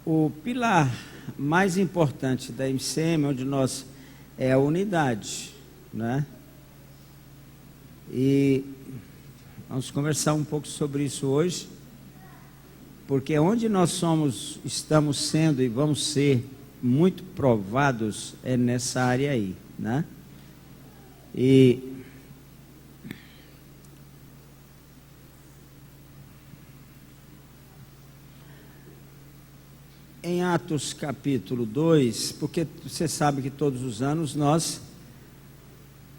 O pilar mais importante da MCM, onde nós, é a unidade, né? E vamos conversar um pouco sobre isso hoje, porque onde nós estamos sendo e vamos ser muito provados é nessa área aí, né? E em Atos capítulo 2, porque você sabe que todos os anos nós,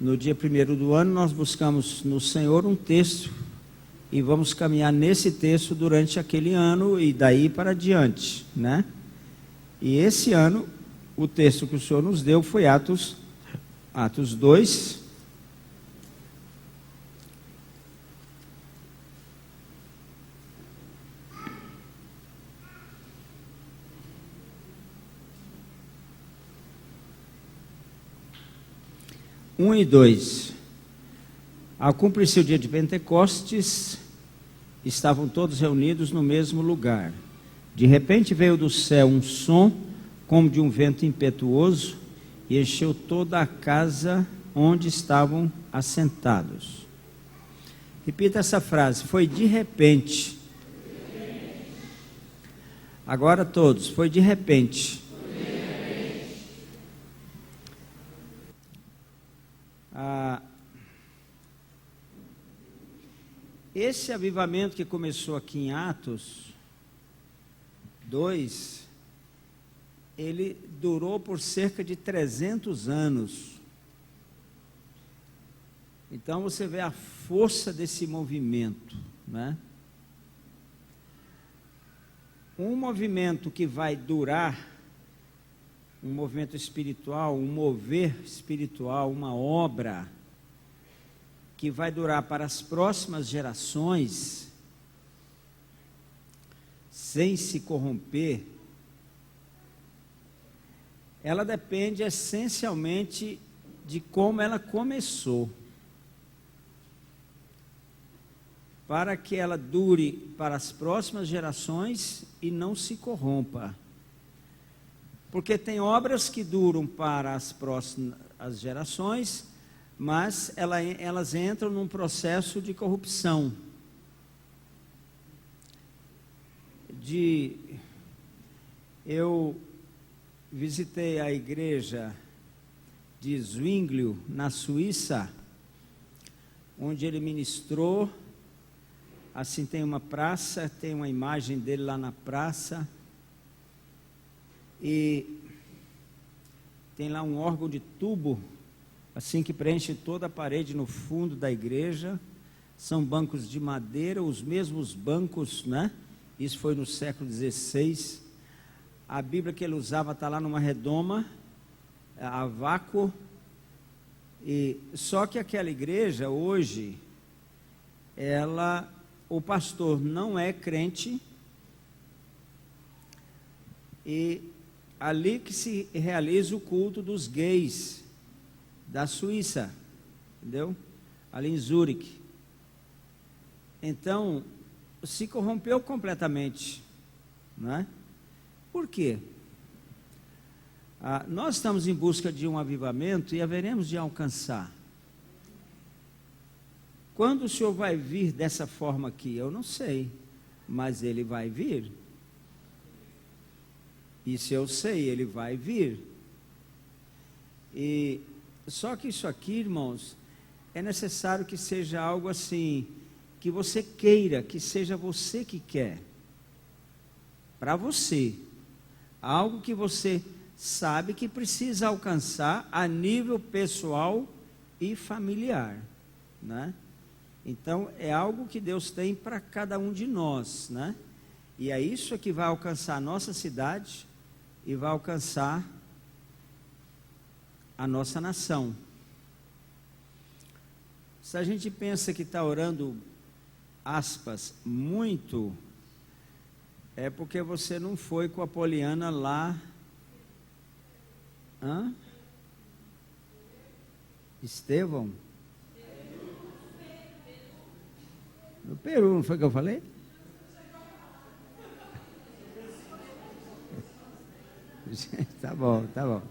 no dia 1º do ano, nós buscamos no Senhor um texto e vamos caminhar nesse texto durante aquele ano e daí para diante, né? E esse ano, o texto que o Senhor nos deu foi Atos 2, um e 2. Ao cumprir-se o dia de Pentecostes, estavam todos reunidos no mesmo lugar. De repente veio do céu um som, como de um vento impetuoso, e encheu toda a casa onde estavam assentados. Repita essa frase: foi de repente. Agora todos, foi de repente. Esse avivamento que começou aqui em Atos 2, ele durou por cerca de 300 anos. Então você vê a força desse movimento, né? Um movimento que vai durar, um movimento espiritual, um mover espiritual, uma obra que vai durar para as próximas gerações, sem se corromper, ela depende essencialmente de como ela começou. Para que ela dure para as próximas gerações e não se corrompa. Porque tem obras que duram para as próximas gerações, mas elas entram num processo de corrupção. Eu visitei a igreja de Zwinglio, na Suíça, onde ele ministrou. Assim, tem uma praça, tem uma imagem dele lá na praça, e tem lá um órgão de tubo, assim, que preenche toda a parede no fundo da igreja. São bancos de madeira, os mesmos bancos, né? Isso foi no século XVI. A Bíblia que ele usava está lá numa redoma, a vácuo. E só que aquela igreja hoje, o pastor não é crente, e ali que se realiza o culto dos gays da Suíça, entendeu? Ali em Zurique. Então, se corrompeu completamente, não é? Por quê? Nós estamos em busca de um avivamento e haveremos de alcançar. Quando o Senhor vai vir dessa forma aqui, eu não sei, mas Ele vai vir. Isso eu sei, Ele vai vir. Só que isso aqui, irmãos, é necessário que seja algo assim, que você queira, que seja você que quer. Para você. Algo que você sabe que precisa alcançar a nível pessoal e familiar, né? Então, é algo que Deus tem para cada um de nós, né? E é isso que vai alcançar a nossa cidade e vai alcançar a nossa nação. Se a gente pensa que está orando, aspas, muito, é porque você não foi com a Poliana lá. Estevão? No Peru, não foi o que eu falei? Tá bom, tá bom.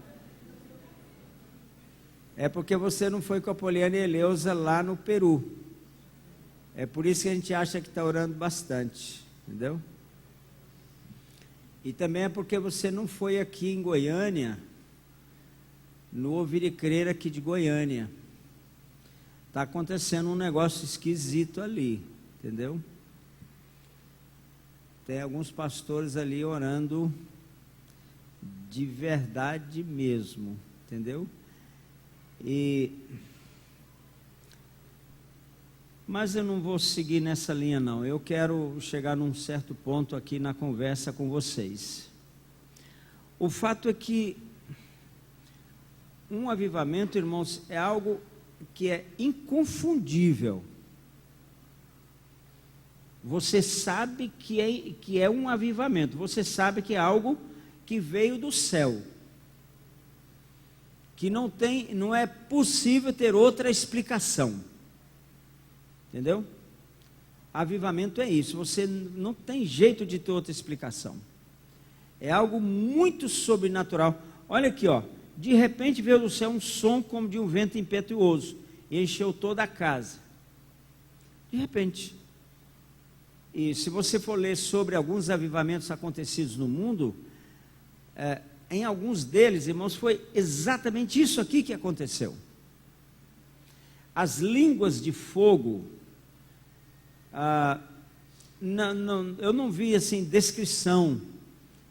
É porque você não foi com a Poliana e Eleusa lá no Peru. É por isso que a gente acha que está orando bastante, entendeu? E também é porque você não foi aqui em Goiânia, no Ouvir e Crer aqui de Goiânia. Está acontecendo um negócio esquisito ali, entendeu? Tem alguns pastores ali orando de verdade mesmo, entendeu? Mas eu não vou seguir nessa linha não, eu quero chegar num certo ponto aqui na conversa com vocês. O fato é que um avivamento, irmãos, é algo que é inconfundível. Você sabe que é um avivamento, você sabe que é algo que veio do céu, que não é possível ter outra explicação, entendeu? Avivamento é isso, você não tem jeito de ter outra explicação, é algo muito sobrenatural. Olha aqui, ó, de repente veio do céu um som como de um vento impetuoso, e encheu toda a casa, de repente. E se você for ler sobre alguns avivamentos acontecidos no mundo, em alguns deles, irmãos, foi exatamente isso aqui que aconteceu. As línguas de fogo, eu não vi assim descrição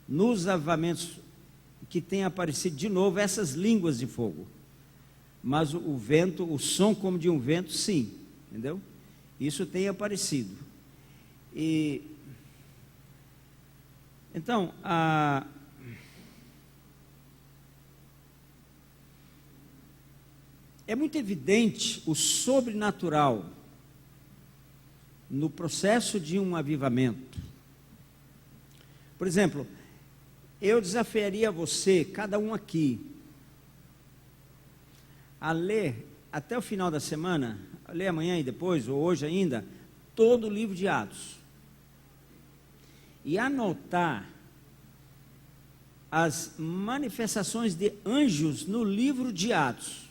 nos avivamentos que tem aparecido de novo essas línguas de fogo, mas o vento, o som como de um vento, sim, entendeu? Isso tem aparecido. Então, é muito evidente o sobrenatural no processo de um avivamento. Por exemplo, eu desafiaria você, cada um aqui, a ler até o final da semana, a ler amanhã e depois, ou hoje ainda, todo o livro de Atos. E anotar as manifestações de anjos no livro de Atos.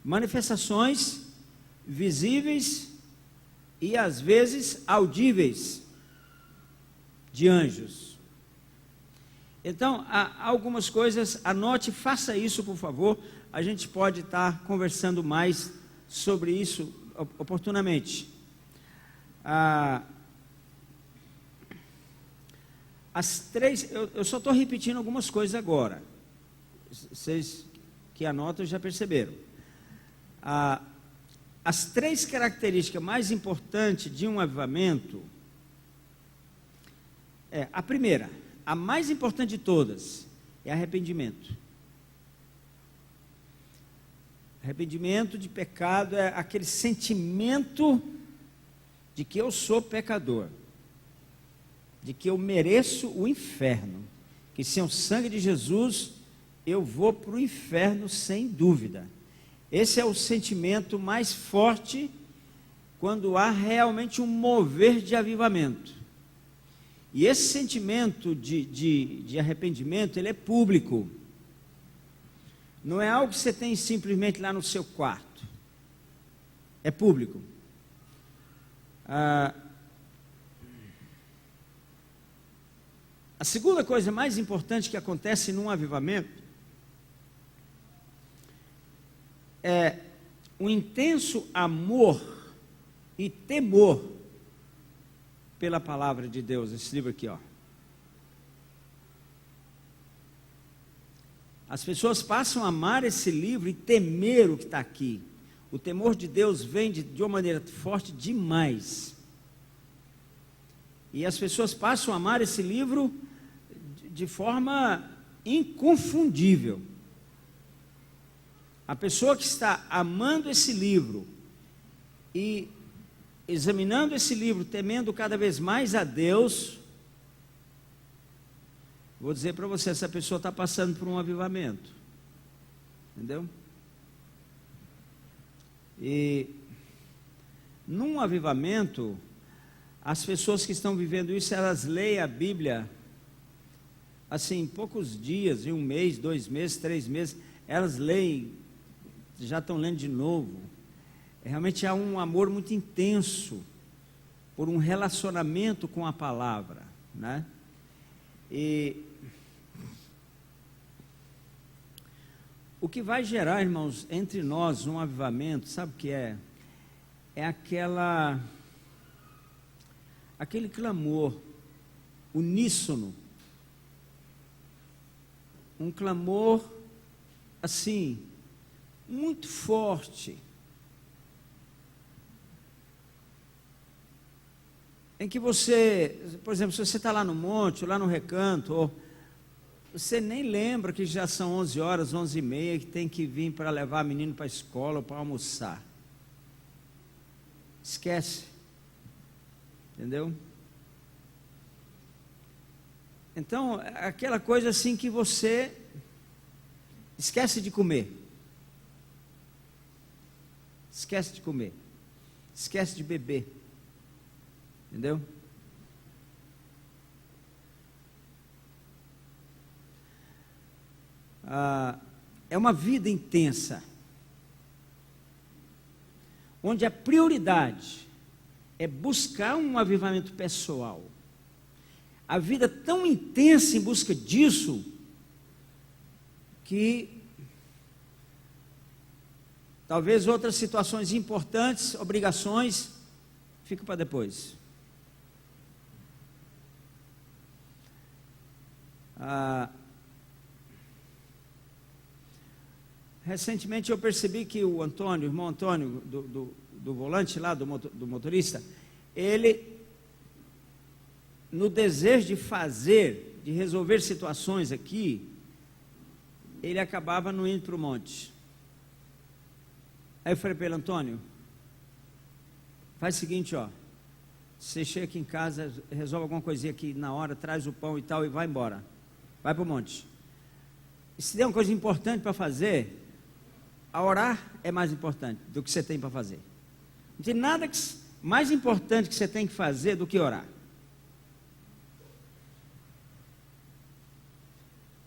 Manifestações visíveis e às vezes audíveis de anjos. Então, há algumas coisas, anote, faça isso por favor, a gente pode estar conversando mais sobre isso oportunamente. As três, eu só estou repetindo algumas coisas agora, vocês que anotam já perceberam. As três características mais importantes de um avivamento, a primeira, a mais importante de todas, é arrependimento. Arrependimento de pecado é aquele sentimento de que eu sou pecador, de que eu mereço o inferno, que sem o sangue de Jesus eu vou para o inferno sem dúvida. Esse é o sentimento mais forte quando há realmente um mover de avivamento. E esse sentimento de arrependimento, ele é público. Não é algo que você tem simplesmente lá no seu quarto. É público. A segunda coisa mais importante que acontece num avivamento é um intenso amor e temor pela palavra de Deus. Esse livro aqui, ó. As pessoas passam a amar esse livro e temer o que está aqui. O temor de Deus vem de uma maneira forte demais. E as pessoas passam a amar esse livro de forma inconfundível. A pessoa que está amando esse livro e examinando esse livro, temendo cada vez mais a Deus, vou dizer para você, essa pessoa está passando por um avivamento, entendeu? E num avivamento, as pessoas que estão vivendo isso, elas leem a Bíblia assim, em poucos dias, em 1 mês, 2 meses, 3 meses, elas leem, já estão lendo de novo. Realmente há um amor muito intenso por um relacionamento com a palavra, né? E o que vai gerar, irmãos, entre nós um avivamento, sabe o que é? É aquele clamor uníssono, um clamor assim, muito forte, em que você, por exemplo, se você está lá no monte, ou lá no recanto, ou você nem lembra que já são 11 horas, 11h30, que tem que vir para levar menino para a escola ou para almoçar. Esquece. Entendeu? Então, aquela coisa assim que você esquece de comer. Esquece de comer. Esquece de beber. Entendeu? É uma vida intensa, onde a prioridade é buscar um avivamento pessoal. A vida tão intensa em busca disso, que talvez outras situações importantes, obrigações, ficam para depois. Recentemente eu percebi que o Antônio, o irmão Antônio, do volante lá, do motorista, ele, no desejo de fazer, de resolver situações aqui, ele acabava não indo para o monte. Aí eu falei para ele: Antônio, faz o seguinte, ó, você chega aqui em casa, resolve alguma coisinha aqui na hora, traz o pão e tal e vai embora, vai para o monte. E se der uma coisa importante para fazer, a orar é mais importante do que você tem para fazer. Não tem nada mais importante que você tem que fazer do que orar.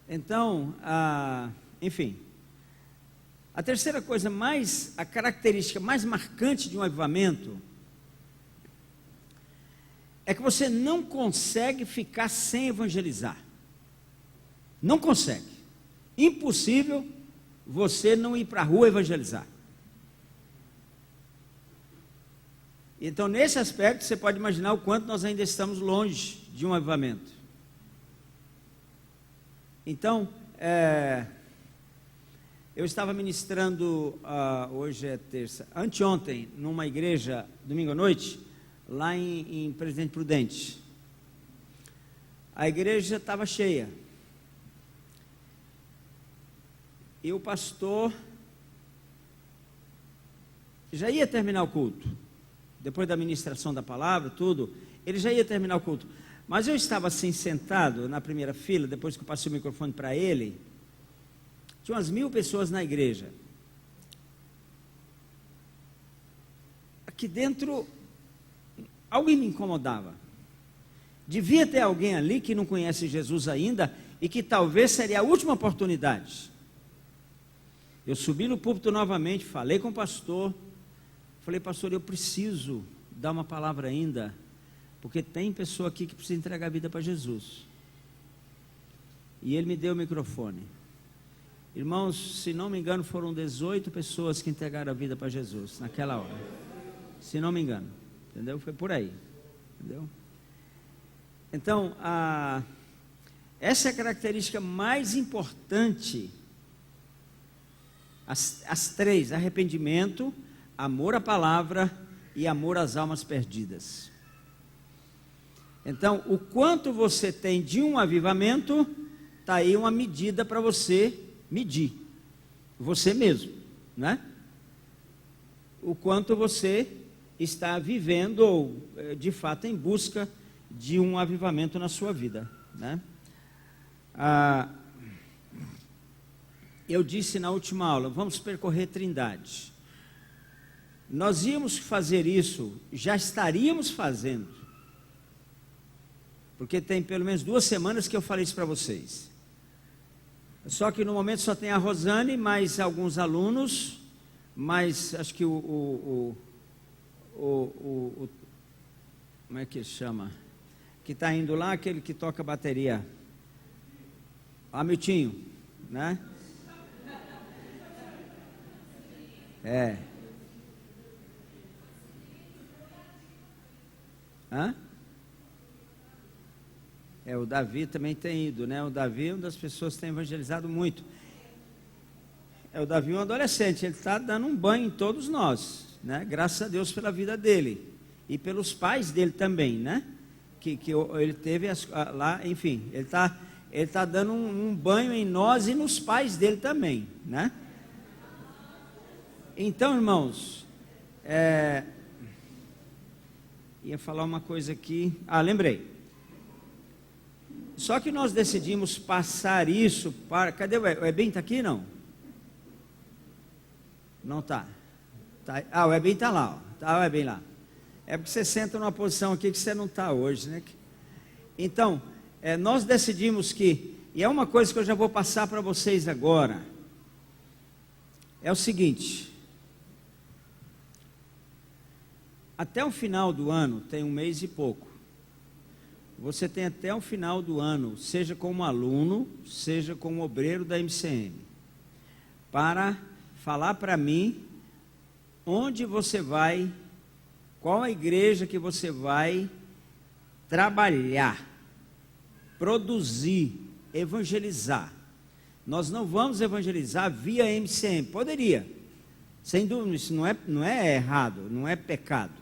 Então, enfim, a terceira coisa a característica mais marcante de um avivamento é que você não consegue ficar sem evangelizar. Não consegue. Impossível você não ir para a rua evangelizar. Então, nesse aspecto, você pode imaginar o quanto nós ainda estamos longe de um avivamento. Então, eu estava ministrando, hoje é terça, anteontem, numa igreja, domingo à noite, lá em Presidente Prudente. A igreja estava cheia. E o pastor já ia terminar o culto. Depois da ministração da palavra, tudo, ele já ia terminar o culto. Mas eu estava assim, sentado na primeira fila, depois que eu passei o microfone para ele, tinha umas 1000 pessoas na igreja. Aqui dentro, algo me incomodava. Devia ter alguém ali que não conhece Jesus ainda e que talvez seria a última oportunidade. Eu subi no púlpito novamente, falei com o pastor, falei: pastor, eu preciso dar uma palavra ainda, porque tem pessoa aqui que precisa entregar a vida para Jesus. E ele me deu o microfone. Irmãos, se não me engano, foram 18 pessoas que entregaram a vida para Jesus naquela hora. Se não me engano, entendeu? Foi por aí, entendeu? Então, essa é a característica mais importante. As três: arrependimento, amor à palavra e amor às almas perdidas. Então, o quanto você tem de um avivamento, está aí uma medida para você medir, você mesmo, né? O quanto você está vivendo, ou de fato em busca de um avivamento na sua vida, né? Eu disse na última aula, vamos percorrer Trindade. Nós íamos fazer isso, já estaríamos fazendo, Porque tem pelo menos 2 semanas que eu falei isso para vocês. Só que no momento só tem a Rosane, mais alguns alunos, mais acho que como é que chama? Que está indo lá, aquele que toca bateria. Hamiltinho, né? Hã? O Davi também tem ido, né? O Davi é uma das pessoas que tem evangelizado muito. O Davi é um adolescente, ele está dando um banho em todos nós, né? Graças a Deus pela vida dele e pelos pais dele também, né? Que ele teve lá, enfim, ele está dando um banho em nós e nos pais dele também, né? Então, irmãos, ia falar uma coisa aqui. Lembrei. Só que nós decidimos passar isso para... Cadê o Eben? Está aqui, não? Não está. O Eben está lá. Está o Eben lá. É porque você senta numa posição aqui que você não está hoje, né? Então, nós decidimos que... E é uma coisa que eu já vou passar para vocês agora. É o seguinte... Até o final do ano, tem 1 mês e pouco. Você tem até o final do ano, seja como aluno, seja como obreiro da MCM, para falar para mim onde você vai, qual a igreja que você vai trabalhar, produzir, evangelizar. Nós não vamos evangelizar via MCM, poderia, sem dúvida, isso não é errado, não é pecado.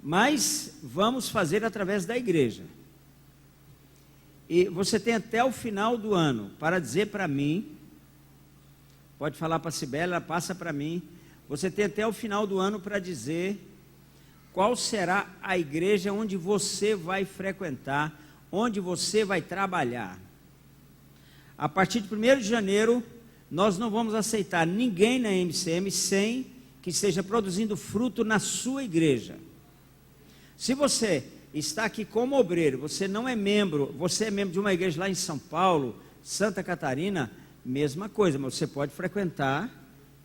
Mas vamos fazer através da igreja. E você tem até o final do ano para dizer para mim, pode falar para a Cibele, ela passa para mim, você tem até o final do ano para dizer qual será a igreja onde você vai frequentar, onde você vai trabalhar. A partir de 1º de janeiro, nós não vamos aceitar ninguém na MCM sem que esteja produzindo fruto na sua igreja. Se você está aqui como obreiro, você não é membro, você é membro de uma igreja lá em São Paulo, Santa Catarina, mesma coisa, mas você pode frequentar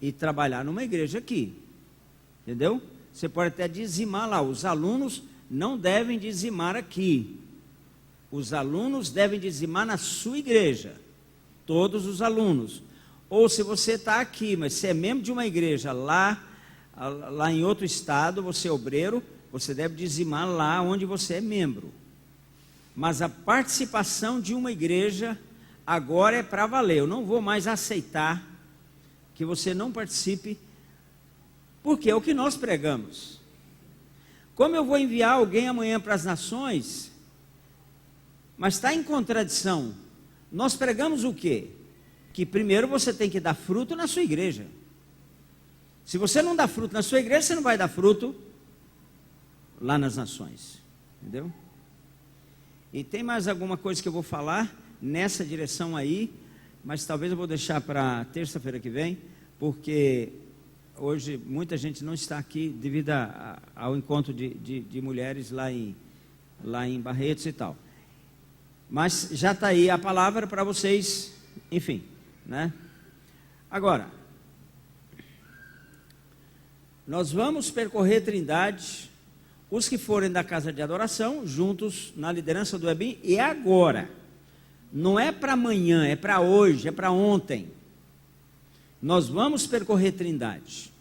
e trabalhar numa igreja aqui, entendeu? Você pode até dizimar lá, os alunos não devem dizimar aqui, os alunos devem dizimar na sua igreja, todos os alunos. Ou se você está aqui, mas você é membro de uma igreja lá em outro estado, você é obreiro, você deve dizimar lá onde você é membro. Mas a participação de uma igreja agora é para valer. Eu não vou mais aceitar que você não participe, porque é o que nós pregamos. Como eu vou enviar alguém amanhã para as nações, mas está em contradição. Nós pregamos o quê? Que primeiro você tem que dar fruto na sua igreja. Se você não dá fruto na sua igreja, você não vai dar fruto lá nas nações, entendeu? E tem mais alguma coisa que eu vou falar nessa direção aí, mas talvez eu vou deixar para terça-feira que vem, porque hoje muita gente não está aqui devido ao encontro de mulheres lá em Barretos e tal. Mas já está aí a palavra para vocês, enfim, né? Agora, nós vamos percorrer Trindade. Os que forem da casa de adoração, juntos na liderança do Ebim, e agora, não é para amanhã, é para hoje, é para ontem. Nós vamos percorrer Trindade.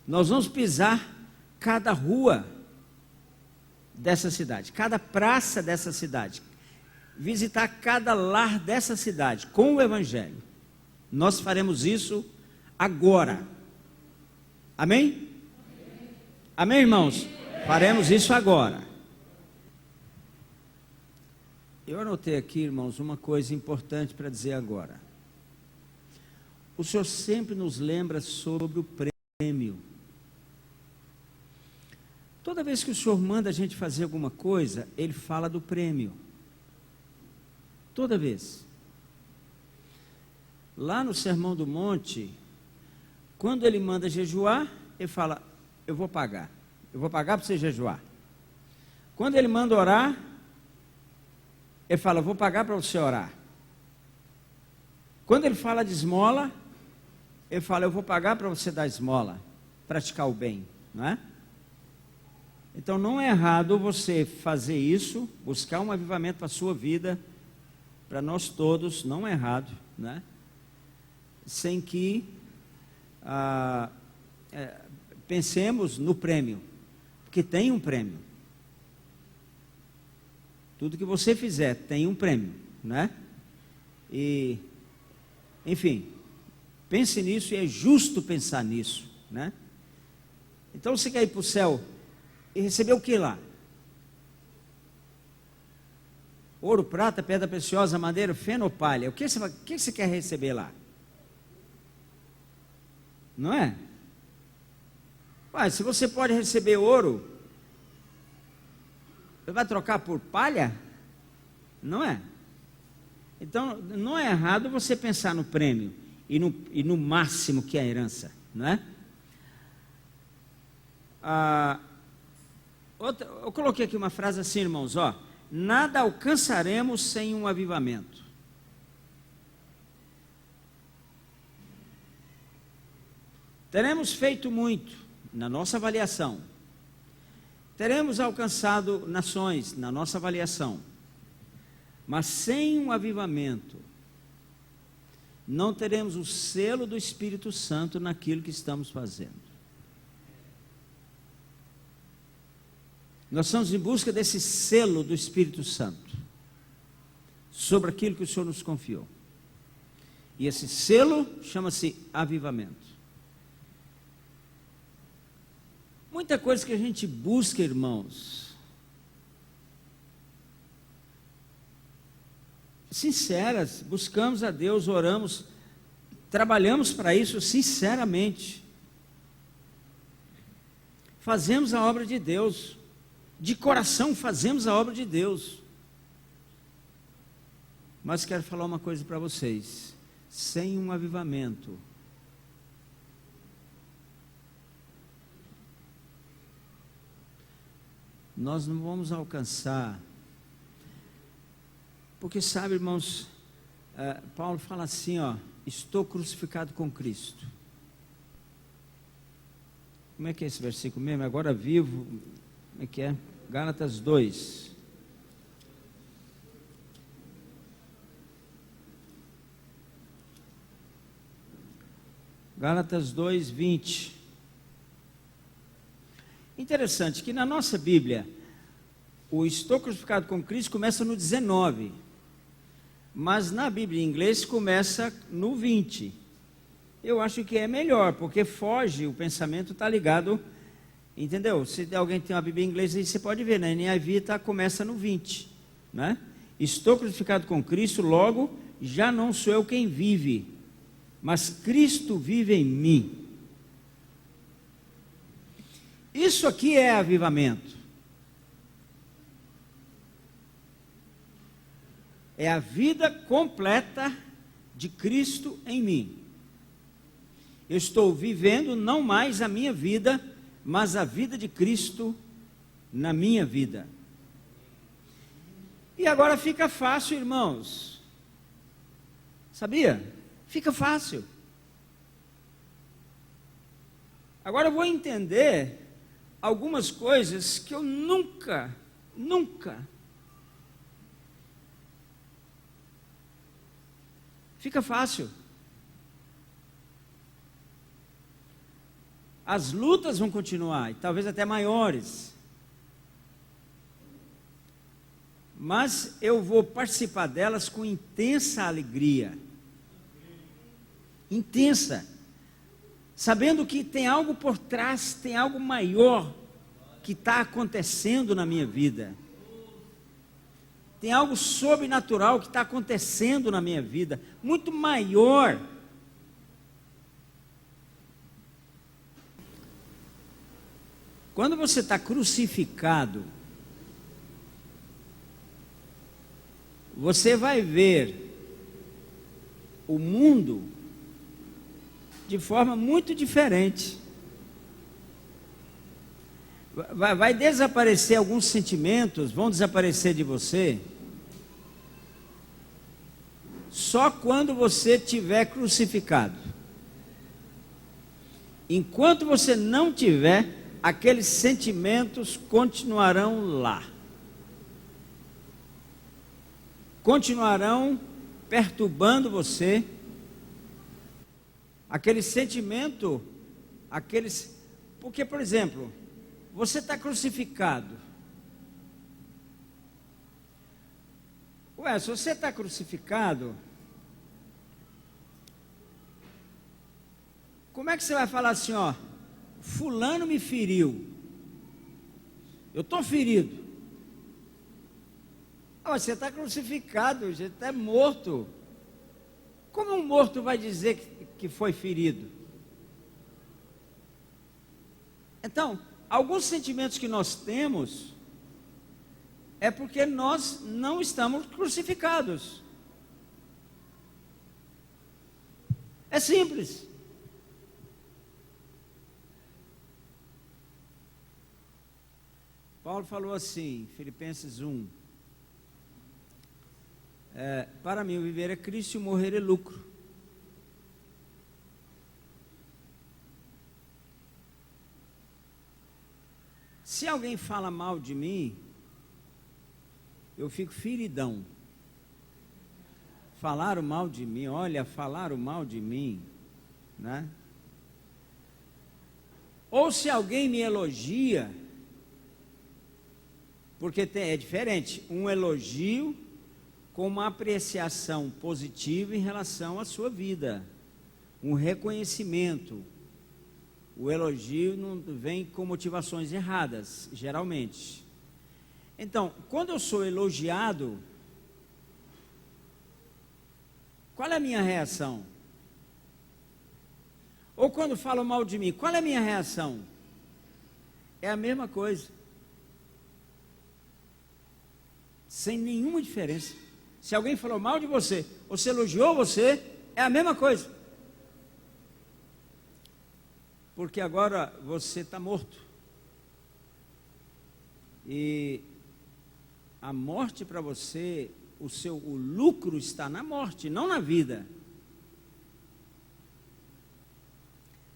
Nós vamos pisar cada rua dessa cidade, cada praça dessa cidade, visitar cada lar dessa cidade com o Evangelho. Nós faremos isso agora. Amém? Amém, irmãos? Faremos isso agora. Eu anotei aqui, irmãos, uma coisa importante para dizer agora. O Senhor sempre nos lembra sobre o prêmio. Toda vez que o Senhor manda a gente fazer alguma coisa, Ele fala do prêmio. Toda vez. Lá no Sermão do Monte, quando Ele manda jejuar, Ele fala: eu vou pagar para você jejuar. Quando ele manda orar, ele fala, eu vou pagar para você orar. Quando ele fala de esmola, ele fala, eu vou pagar para você dar esmola, praticar o bem, não é? Então não é errado você fazer isso, buscar um avivamento para a sua vida, para nós todos, não é errado, né? Sem que pensemos no prêmio, porque tem um prêmio. Tudo que você fizer tem um prêmio, né? E, enfim, pense nisso, e é justo pensar nisso, né? Então você quer ir para o céu e receber o que lá? Ouro, prata, pedra preciosa, madeira, feno ou palha? O que você quer receber lá? Não é? Mas se você pode receber ouro, você vai trocar por palha? Não é? Então, não é errado você pensar no prêmio e no máximo que é a herança, não é? Eu coloquei aqui uma frase assim, irmãos, ó. Nada alcançaremos sem um avivamento. Teremos feito muito na nossa avaliação. Teremos alcançado nações na nossa avaliação. Mas sem um avivamento, não teremos o selo do Espírito Santo naquilo que estamos fazendo. Nós estamos em busca desse selo do Espírito Santo sobre aquilo que o Senhor nos confiou. E esse selo chama-se avivamento. Muita coisa que a gente busca, irmãos, sinceras, buscamos a Deus, oramos, trabalhamos para isso sinceramente. Fazemos a obra de Deus. De coração fazemos a obra de Deus. Mas quero falar uma coisa para vocês. Sem um avivamento, nós não vamos alcançar. Porque sabe, irmãos, Paulo fala assim, ó, estou crucificado com Cristo. Como é que é esse versículo mesmo? Agora vivo, como é que é? Gálatas 2. Gálatas 2, 20. Interessante que na nossa Bíblia, o estou crucificado com Cristo começa no 19. Mas na Bíblia em inglês começa no 20. Eu acho que é melhor, porque foge, o pensamento está ligado. Entendeu? Se alguém tem uma Bíblia em inglês, aí você pode ver, na NIV começa no 20, né? Estou crucificado com Cristo, logo, já não sou eu quem vive, mas Cristo vive em mim. Isso aqui é avivamento. É a vida completa de Cristo em mim. Eu estou vivendo não mais a minha vida, mas a vida de Cristo na minha vida. E agora fica fácil, irmãos. Sabia? Fica fácil. Agora eu vou entender algumas coisas que eu nunca. Fica fácil. As lutas vão continuar, e talvez até maiores. Mas eu vou participar delas com intensa alegria. Intensa. Sabendo que tem algo por trás, tem algo maior que está acontecendo na minha vida. Tem algo sobrenatural que está acontecendo na minha vida, muito maior. Quando você está crucificado, você vai ver o mundo de forma muito diferente. Vai desaparecer alguns sentimentos, vão desaparecer de você, só quando você estiver crucificado. Enquanto você não tiver, aqueles sentimentos continuarão lá. Continuarão perturbando você. Aquele sentimento, porque, por exemplo, você está crucificado. Ué, se você está crucificado, como é que você vai falar assim, ó, fulano me feriu, eu estou ferido? Ah, você está crucificado, você está morto. Como um morto vai dizer que foi ferido? Então, alguns sentimentos que nós temos é porque nós não estamos crucificados. É simples. Paulo falou assim, Filipenses 1, para mim o viver é Cristo e o morrer é lucro. Se alguém fala mal de mim, eu fico feridão. Falaram mal de mim, olha, falaram mal de mim, né? Ou se alguém me elogia, porque é diferente, um elogio com uma apreciação positiva em relação à sua vida, um reconhecimento. O elogio não vem com motivações erradas, geralmente. Então, quando eu sou elogiado, qual é a minha reação? Ou quando falam mal de mim, qual é a minha reação? É a mesma coisa. Sem nenhuma diferença. Se alguém falou mal de você, ou se elogiou você, é a mesma coisa. Porque agora você está morto. E a morte para você, o lucro está na morte, não na vida.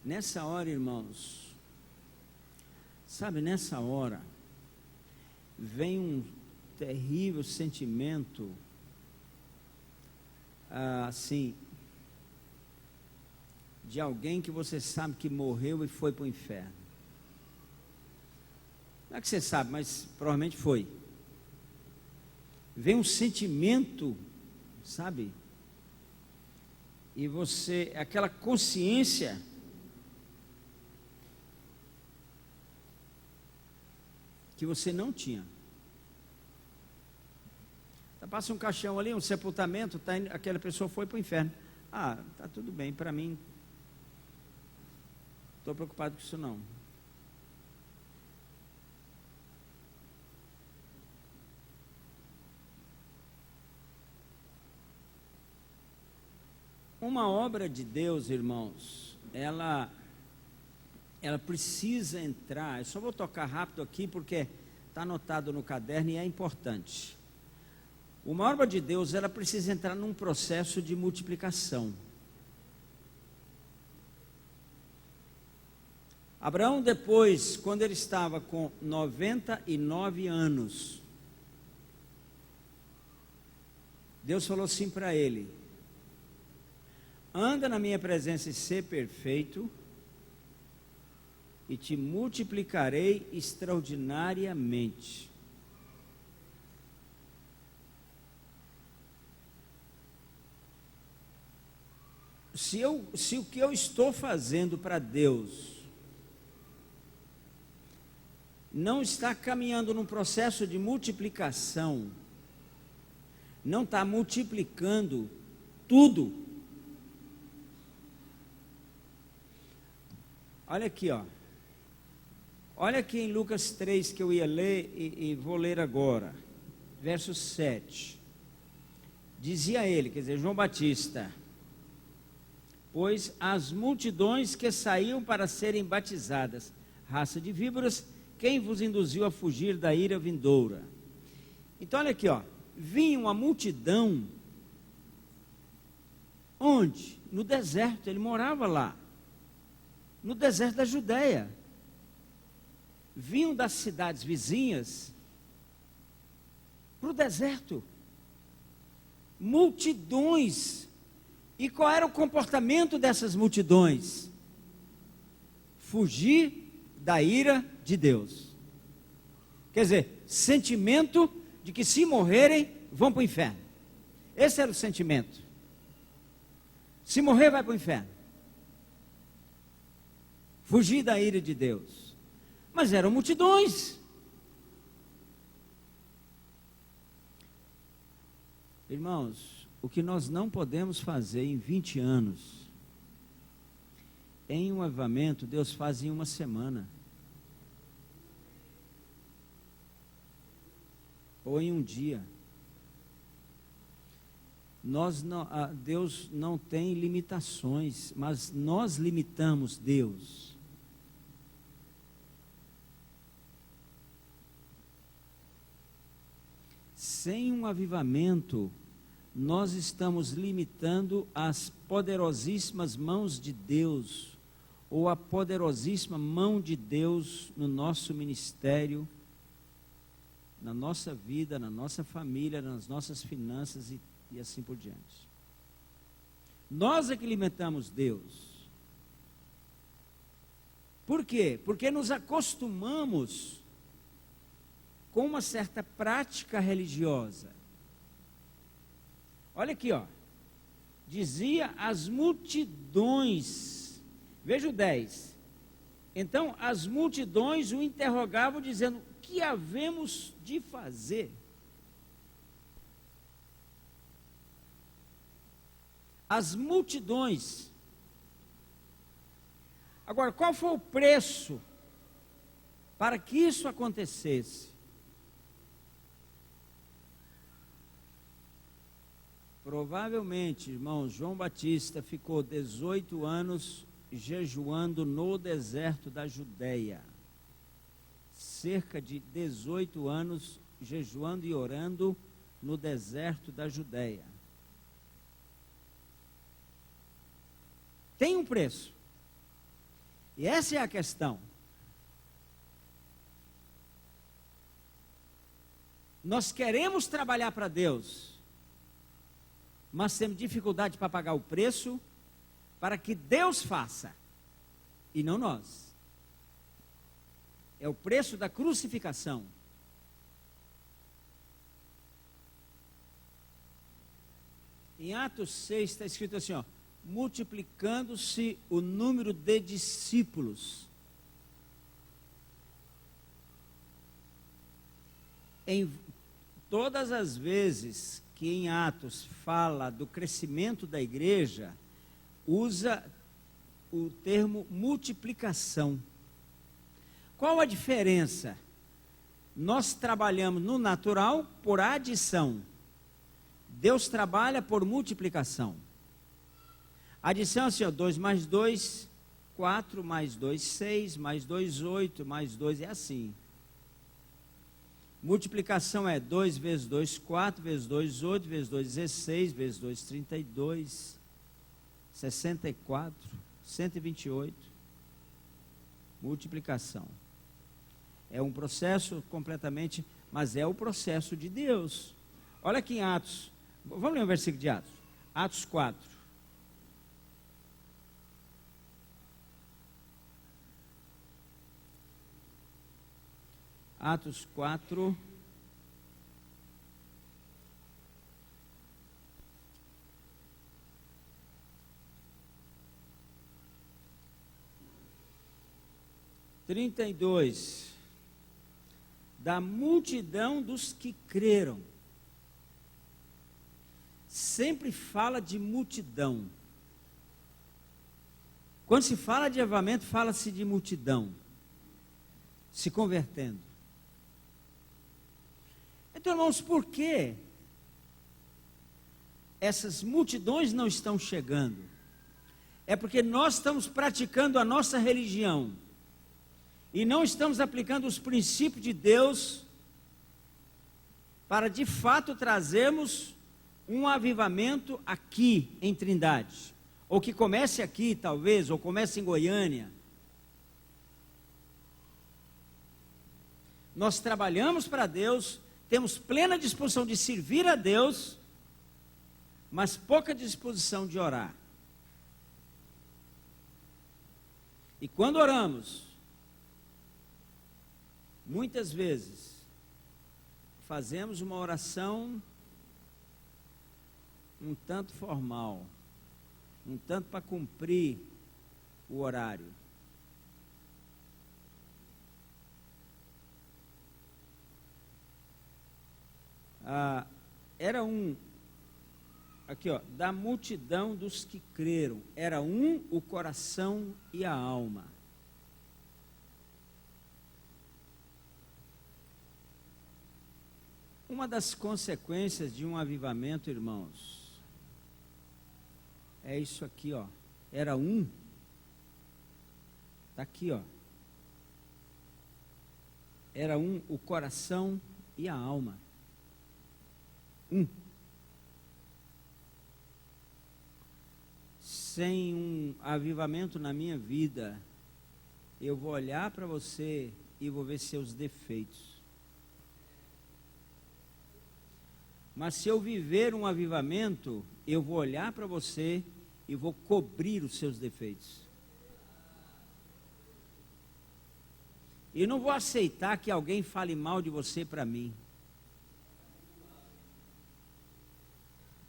Nessa hora, irmãos, sabe, nessa hora, vem um terrível sentimento, assim, de alguém que você sabe que morreu e foi para o inferno. Não é que você sabe, mas provavelmente foi. Vem um sentimento, sabe? E você, aquela consciência, que você não tinha. Passa um caixão ali, um sepultamento, aquela pessoa foi para o inferno. Ah, tá tudo bem, para mim, estou preocupado com isso não. Uma obra de Deus, irmãos, ela precisa entrar. Eu só vou tocar rápido aqui porque está anotado no caderno e é importante. Uma obra de Deus, ela precisa entrar num processo de multiplicação. Abraão, depois, quando ele estava com 99 anos, Deus falou assim para ele: anda na minha presença e ser perfeito, e te multiplicarei extraordinariamente. Se o que eu estou fazendo para Deus não está caminhando num processo de multiplicação, não está multiplicando tudo. Olha aqui, ó. Olha aqui em Lucas 3 que eu ia ler e vou ler agora. Verso 7. Dizia ele, quer dizer, João Batista: pois as multidões que saíam para serem batizadas, raça de víboras, quem vos induziu a fugir da ira vindoura? Então olha aqui, ó, vinha uma multidão, onde? No deserto, ele morava lá, no deserto da Judéia. Vinham das cidades vizinhas para o deserto, multidões. E qual era o comportamento dessas multidões? Fugir da ira de Deus. Quer dizer, sentimento de que se morrerem, vão para o inferno. Esse era o sentimento. Se morrer, vai para o inferno. Fugir da ira de Deus. Mas eram multidões. Irmãos, o que nós não podemos fazer em 20 anos, em um avivamento, Deus faz em uma semana. Ou em um dia. Deus não tem limitações, mas nós limitamos Deus. Sem um avivamento, nós estamos limitando as poderosíssimas mãos de Deus, ou a poderosíssima mão de Deus no nosso ministério, na nossa vida, na nossa família, nas nossas finanças e assim por diante. Nós é que limitamos Deus. Por quê? Porque nos acostumamos com uma certa prática religiosa. Olha aqui, ó. Dizia as multidões. Veja o 10. Então, as multidões o interrogavam dizendo: o que havemos de fazer? As multidões. Agora, qual foi o preço para que isso acontecesse? Provavelmente, irmão, João Batista ficou 18 anos jejuando no deserto da Judéia. Cerca de 18 anos jejuando e orando no deserto da Judéia. Tem um preço. E essa é a questão. Nós queremos trabalhar para Deus, mas temos dificuldade para pagar o preço para que Deus faça, e não nós. É o preço da crucificação. Em Atos 6 está escrito assim, ó: multiplicando-se o número de discípulos. Em todas as vezes que em Atos fala do crescimento da igreja, usa o termo multiplicação. Qual a diferença? Nós trabalhamos no natural por adição. Deus trabalha por multiplicação. Adição assim, ó, 2 mais 2, 4 mais 2, 6, mais 2, 8, mais 2, é assim. Multiplicação é 2 vezes 2, 4, vezes 2, 8, vezes 2, 16, vezes 2, 32, 64, 128. Multiplicação. É um processo completamente, mas é o processo de Deus. Olha aqui em Atos, vamos ler um versículo de Atos. Atos 4. Atos 4. Trinta e dois. Da multidão dos que creram. Sempre fala de multidão. Quando se fala de avivamento, fala-se de multidão se convertendo. Então, irmãos, por que essas multidões não estão chegando? É porque nós estamos praticando a nossa religião. e não estamos aplicando os princípios de Deus para de fato trazermos um avivamento aqui em Trindade, ou que comece aqui talvez, ou comece em Goiânia. Nós trabalhamos para Deus, temos plena disposição de servir a Deus, mas pouca disposição de orar. E quando oramos, muitas vezes, fazemos uma oração um tanto formal, um tanto para cumprir o horário. Era aqui ó, da multidão dos que creram, era o coração e a alma. Uma das consequências de um avivamento, irmãos, é isso aqui, ó. Era está aqui, ó. Era o coração e a alma. Sem um avivamento na minha vida, eu vou olhar para você e vou ver seus defeitos. Mas se eu viver um avivamento, eu vou olhar para você e vou cobrir os seus defeitos. E não vou aceitar que alguém fale mal de você para mim.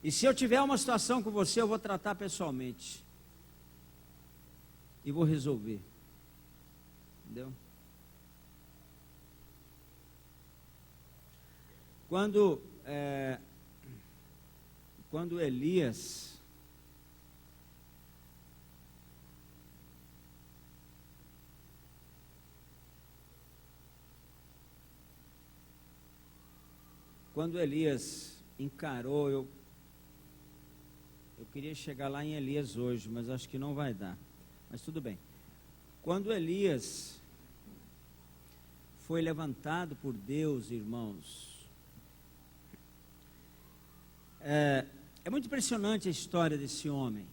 E se eu tiver uma situação com você, eu vou tratar pessoalmente. E vou resolver. Entendeu? Quando Elias encarou, eu queria chegar lá em Elias hoje, mas acho que não vai dar. Mas tudo bem. Quando Elias foi levantado por Deus, irmãos, é muito impressionante a história desse homem.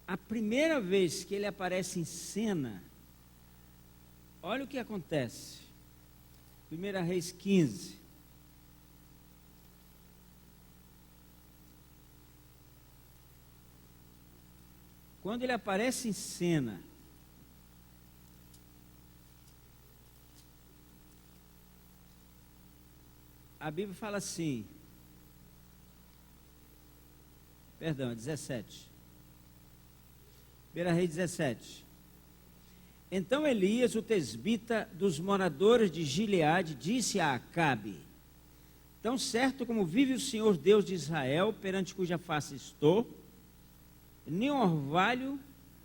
A primeira vez que ele aparece em cena, olha o que acontece. 1 Reis 15. Quando ele aparece em cena, a Bíblia fala assim, perdão, 17. 1 Reis 17. Então Elias, o tesbita dos moradores de Gileade, disse a Acabe: tão certo como vive o Senhor Deus de Israel, perante cuja face estou, nem orvalho,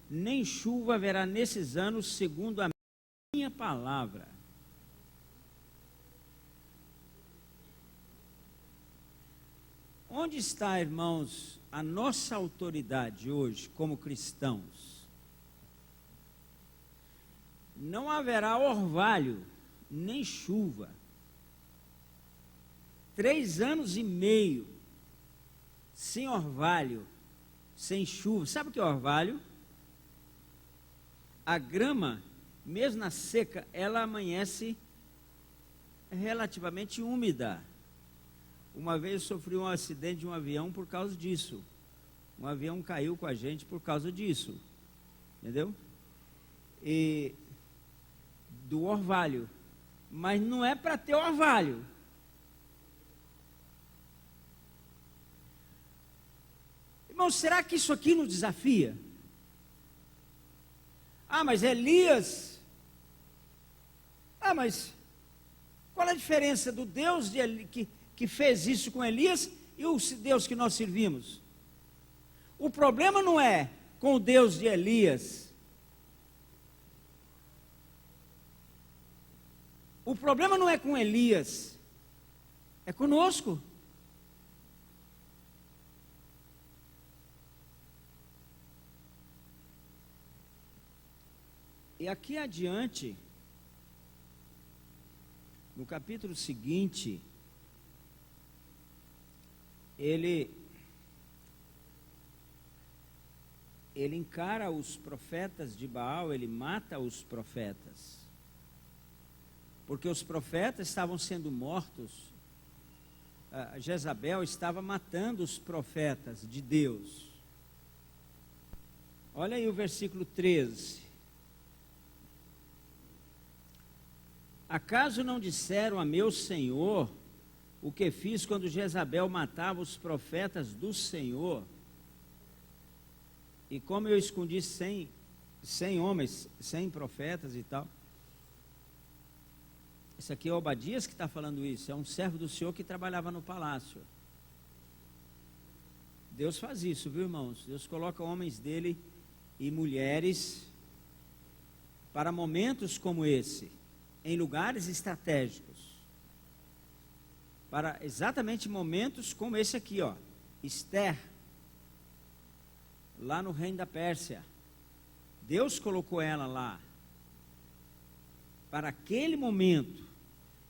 nem chuva haverá nesses anos, segundo a minha palavra. Onde está, irmãos, a nossa autoridade hoje como cristãos? Não haverá orvalho, nem chuva. 3 anos e meio sem orvalho, sem chuva. Sabe o que é orvalho? A grama, mesmo na seca, ela amanhece relativamente úmida. Uma vez eu sofri um acidente de um avião por causa disso. Um avião caiu com a gente por causa disso. Entendeu? E do orvalho. Mas não é para ter orvalho. Irmão, será que isso aqui nos desafia? Mas Elias... mas qual a diferença do Deus que fez isso com Elias e o Deus que nós servimos? O problema não é com o Deus de Elias. O problema não é com Elias, é conosco. E aqui adiante, no capítulo seguinte, ele encara os profetas de Baal, ele mata os profetas. Porque os profetas estavam sendo mortos, Jezabel estava matando os profetas de Deus. Olha aí o versículo 13. Acaso não disseram a meu Senhor o que fiz quando Jezabel matava os profetas do Senhor? E como eu escondi 100 homens, 100 profetas e tal. Isso aqui é Obadias que está falando isso, é um servo do Senhor que trabalhava no palácio. Deus faz isso, viu, irmãos? Deus coloca homens dele e mulheres para momentos como esse, em lugares estratégicos, para exatamente momentos como esse aqui, ó, Esther, lá no reino da Pérsia. Deus colocou ela lá, para aquele momento.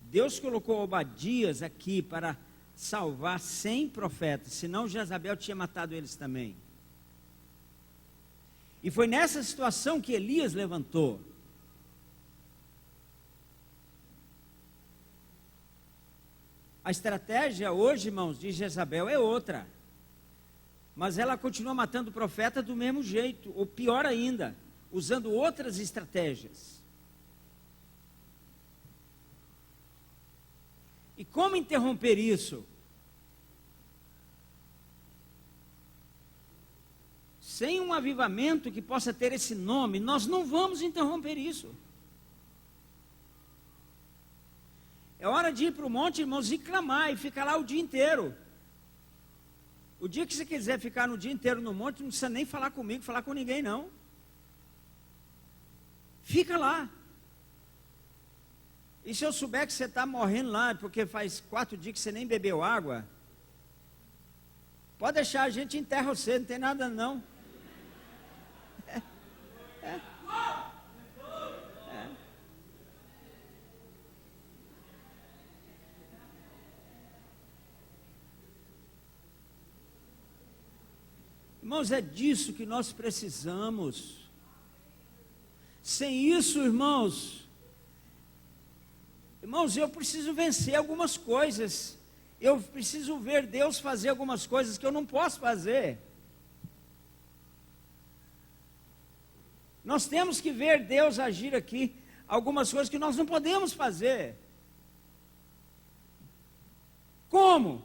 Deus colocou Obadias aqui para salvar 100 profetas, senão Jezabel tinha matado eles também. E foi nessa situação que Elias levantou. A estratégia hoje, irmãos, de Jezabel é outra. Mas ela continua matando o profeta do mesmo jeito, ou pior ainda, usando outras estratégias. E como interromper isso? Sem um avivamento que possa ter esse nome, nós não vamos interromper isso. É hora de ir para o monte, irmãos, e clamar, e ficar lá o dia inteiro. O dia que você quiser ficar no dia inteiro no monte, não precisa nem falar comigo, falar com ninguém não. Fica lá. E se eu souber que você está morrendo lá, porque faz 4 dias que você nem bebeu água, pode deixar, a gente enterra você, não tem nada não. É. Irmãos, é disso que nós precisamos. Sem isso, irmãos, eu preciso vencer algumas coisas. Eu preciso ver Deus fazer algumas coisas que eu não posso fazer. Nós temos que ver Deus agir aqui, algumas coisas que nós não podemos fazer. Como?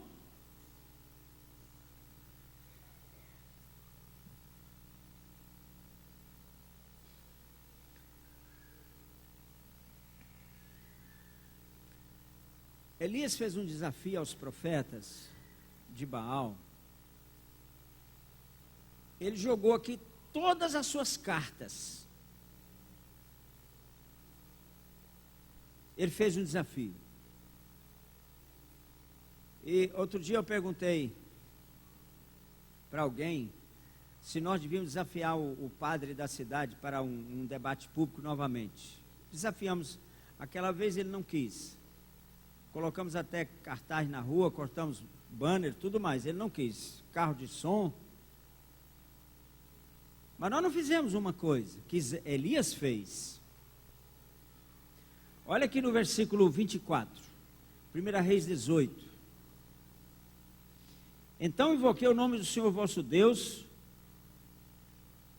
Elias fez um desafio aos profetas de Baal. Ele jogou aqui todas as suas cartas. Ele fez um desafio. E outro dia eu perguntei para alguém se nós devíamos desafiar o padre da cidade para um debate público novamente. Desafiamos. Aquela vez ele não quis. Colocamos até cartaz na rua, cortamos banner, tudo mais. Ele não quis. Carro de som. Mas nós não fizemos uma coisa que Elias fez. Olha aqui no versículo 24. 1 Reis 18. Então invoquei o nome do Senhor vosso Deus.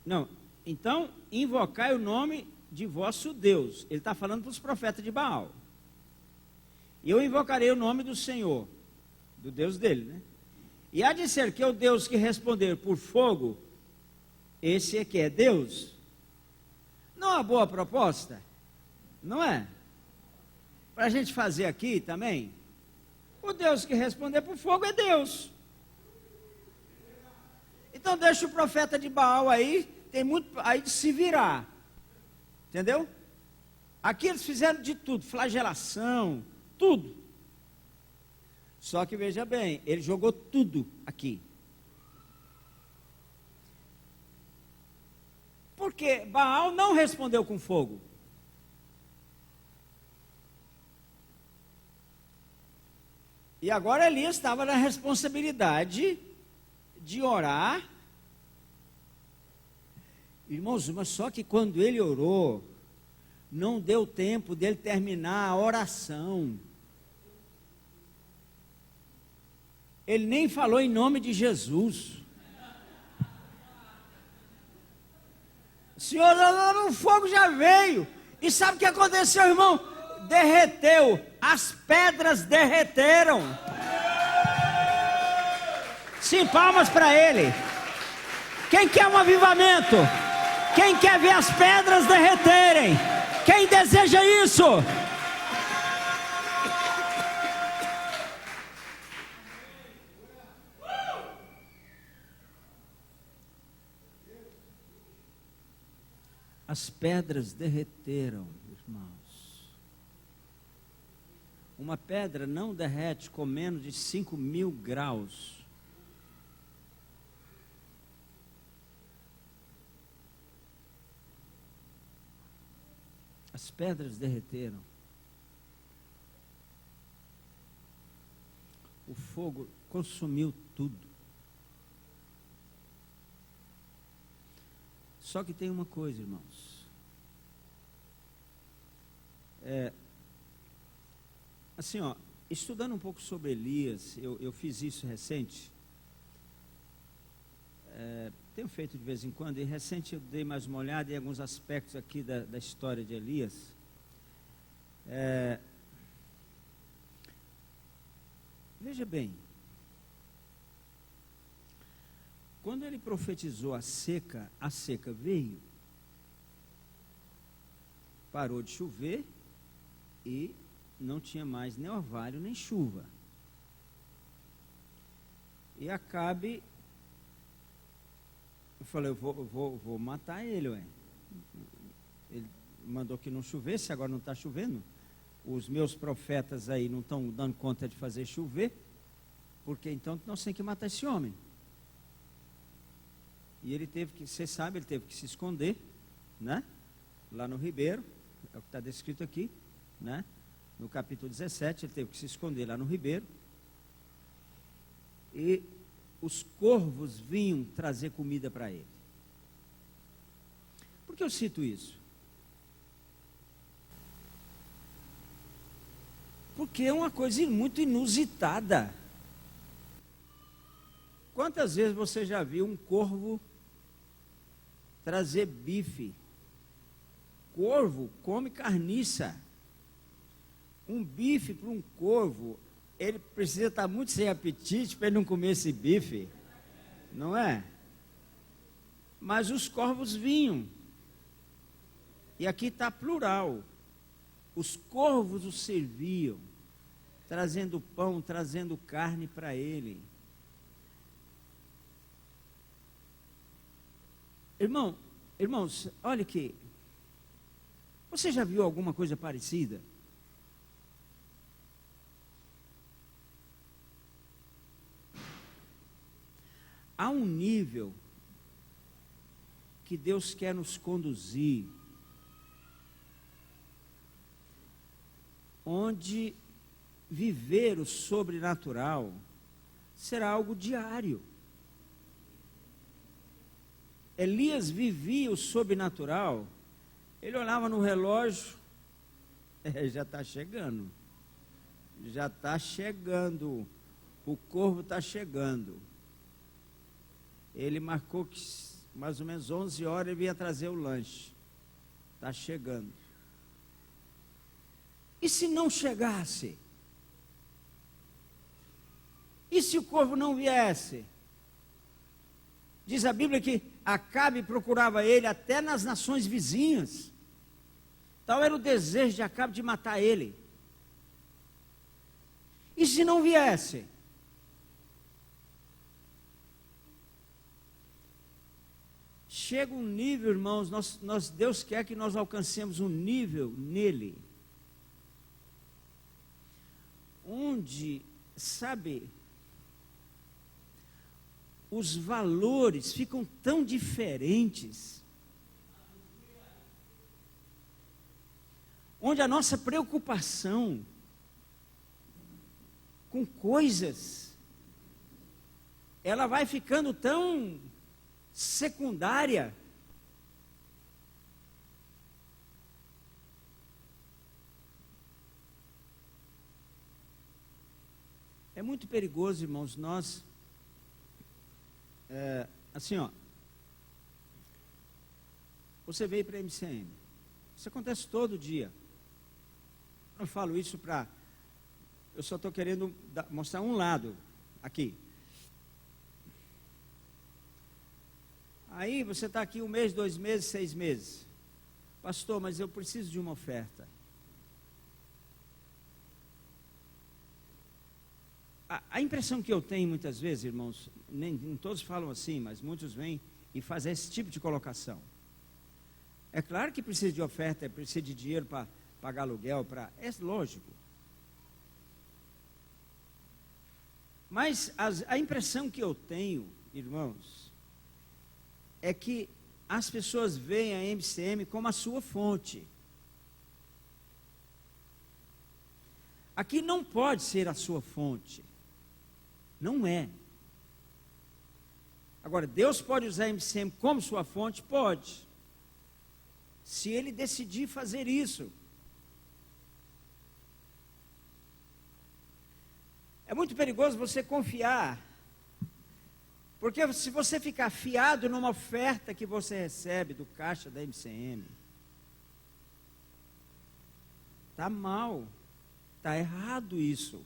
Não. Então invocai o nome de vosso Deus. Ele está falando para os profetas de Baal. E eu invocarei o nome do Senhor, do Deus dele, né? E há de ser que o Deus que responder por fogo, esse é que é Deus. Não é uma boa proposta? Não é? Para a gente fazer aqui também. O Deus que responder por fogo é Deus. Então deixa o profeta de Baal aí, tem muito aí de se virar. Entendeu? Aqui eles fizeram de tudo, flagelação, tudo. Só que veja bem, ele jogou tudo aqui. Por Porque Baal não respondeu com fogo. E agora Elias estava na responsabilidade de orar. Irmãos, mas só que quando ele orou, não deu tempo dele terminar a oração. Ele nem falou em nome de Jesus. Senhor, o fogo já veio. E sabe o que aconteceu, irmão? Derreteu. As pedras derreteram. Sim, palmas para ele. Quem quer um avivamento? Quem quer ver as pedras derreterem? Quem deseja isso? As pedras derreteram, irmãos. Uma pedra não derrete com menos de 5.000 graus. As pedras derreteram. O fogo consumiu tudo. Só que tem uma coisa, irmãos. Assim, estudando um pouco sobre Elias, eu fiz isso recente. Tenho feito de vez em quando, e recente eu dei mais uma olhada em alguns aspectos aqui da história de Elias. Veja bem, quando ele profetizou a seca veio, parou de chover e não tinha mais nem orvalho nem chuva. E Acabe, eu falei, eu vou matar ele, ué. Ele mandou que não chovesse, agora não está chovendo. Os meus profetas aí não estão dando conta de fazer chover, porque então nós temos que matar esse homem. E ele teve que, você sabe, ele teve que se esconder, né? Lá no ribeiro, é o que está descrito aqui, né? No capítulo 17, ele teve que se esconder lá no ribeiro. E os corvos vinham trazer comida para ele. Por que eu cito isso? Porque é uma coisa muito inusitada. Quantas vezes você já viu um corvo trazer bife? Corvo come carniça. Um bife para um corvo, ele precisa estar muito sem apetite para ele não comer esse bife, não é? Mas os corvos vinham. E aqui está plural. Os corvos o serviam, trazendo pão, trazendo carne para ele. Irmãos, olha aqui. Você já viu alguma coisa parecida? Há um nível que Deus quer nos conduzir, onde viver o sobrenatural será algo diário. Elias vivia o sobrenatural, ele olhava no relógio, já está chegando, o corvo está chegando. Ele marcou que mais ou menos 11 horas ele ia trazer o lanche, está chegando. E se não chegasse? E se o corvo não viesse? Diz a Bíblia que Acabe procurava ele até nas nações vizinhas. Tal era o desejo de Acabe de matar ele. E se não viesse? Chega um nível, irmãos, Deus quer que nós alcancemos um nível nele, onde, sabe, os valores ficam tão diferentes. onde a nossa preocupação com coisas, ela vai ficando tão secundária. É muito perigoso, irmãos, nós, assim, ó, você veio para a MCM, isso acontece todo dia. Eu falo isso eu só estou querendo mostrar um lado aqui. Aí você está aqui 1 mês, 2 meses, 6 meses. Pastor, mas eu preciso de uma oferta. A impressão que eu tenho muitas vezes, irmãos, nem todos falam assim, mas muitos vêm e fazem esse tipo de colocação. É claro que precisa de oferta, precisa de dinheiro para pagar aluguel, é lógico. Mas a impressão que eu tenho, irmãos, é que as pessoas veem a MCM como a sua fonte. Aqui não pode ser a sua fonte. Não é. Agora, Deus pode usar a MCM como sua fonte? Pode. Se Ele decidir fazer isso. É muito perigoso você confiar. Porque se você ficar fiado numa oferta que você recebe do caixa da MCM, está mal. Está errado isso.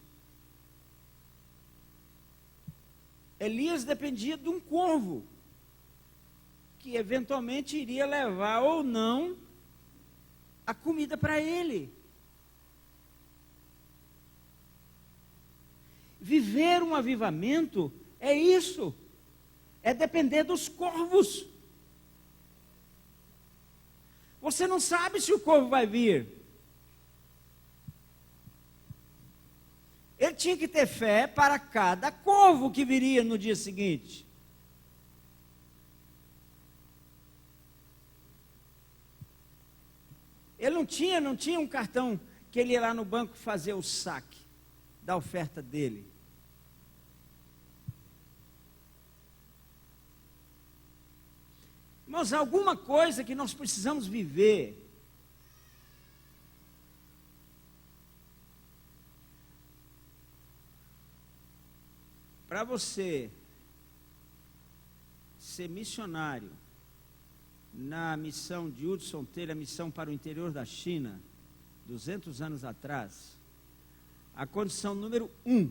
Elias dependia de um corvo, que eventualmente iria levar ou não a comida para ele. Viver um avivamento é isso, é depender dos corvos. Você não sabe se o corvo vai vir. Ele tinha que ter fé para cada corvo que viria no dia seguinte. Ele não tinha um cartão que ele ia lá no banco fazer o saque da oferta dele. Irmãos, alguma coisa que nós precisamos viver. Para você ser missionário na missão de Hudson Taylor, a missão para o interior da China, 200 anos atrás, a condição número 1,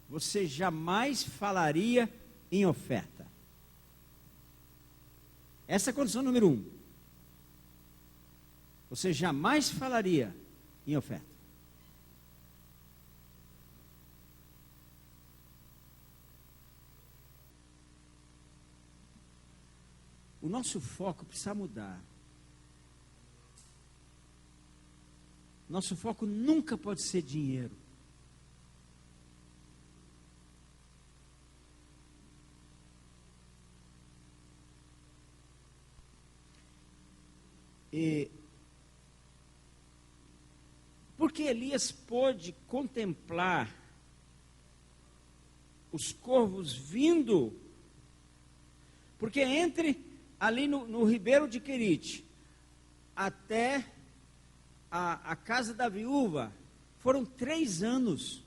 você jamais falaria em oferta. Essa é a condição número 1. Você jamais falaria em oferta. O nosso foco precisa mudar. Nosso foco nunca pode ser dinheiro. Porque Elias pôde contemplar os corvos vindo, porque ali no Ribeiro de Querite, até a casa da viúva, foram 3 anos.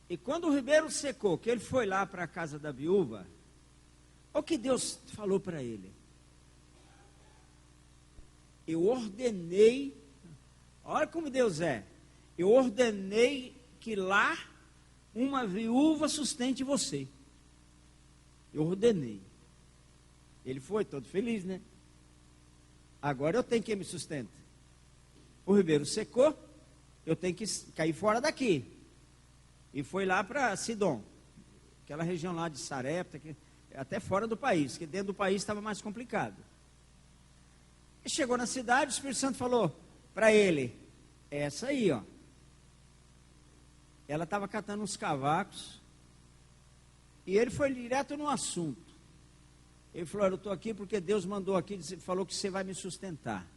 E quando o ribeiro secou, que ele foi lá para a casa da viúva, olha o que Deus falou para ele. Eu ordenei, olha como Deus é, eu ordenei que lá uma viúva sustente você. Eu ordenei. Ele foi todo feliz, né? Agora eu tenho quem me sustenta. O ribeiro secou, eu tenho que cair fora daqui. E foi lá para Sidom, aquela região lá de Sarepta, até fora do país, que dentro do país estava mais complicado. E chegou na cidade, o Espírito Santo falou para ele, essa aí, ó. Ela estava catando uns cavacos, e ele foi direto no assunto. Ele falou: eu estou aqui porque Deus mandou aqui, falou que você vai me sustentar.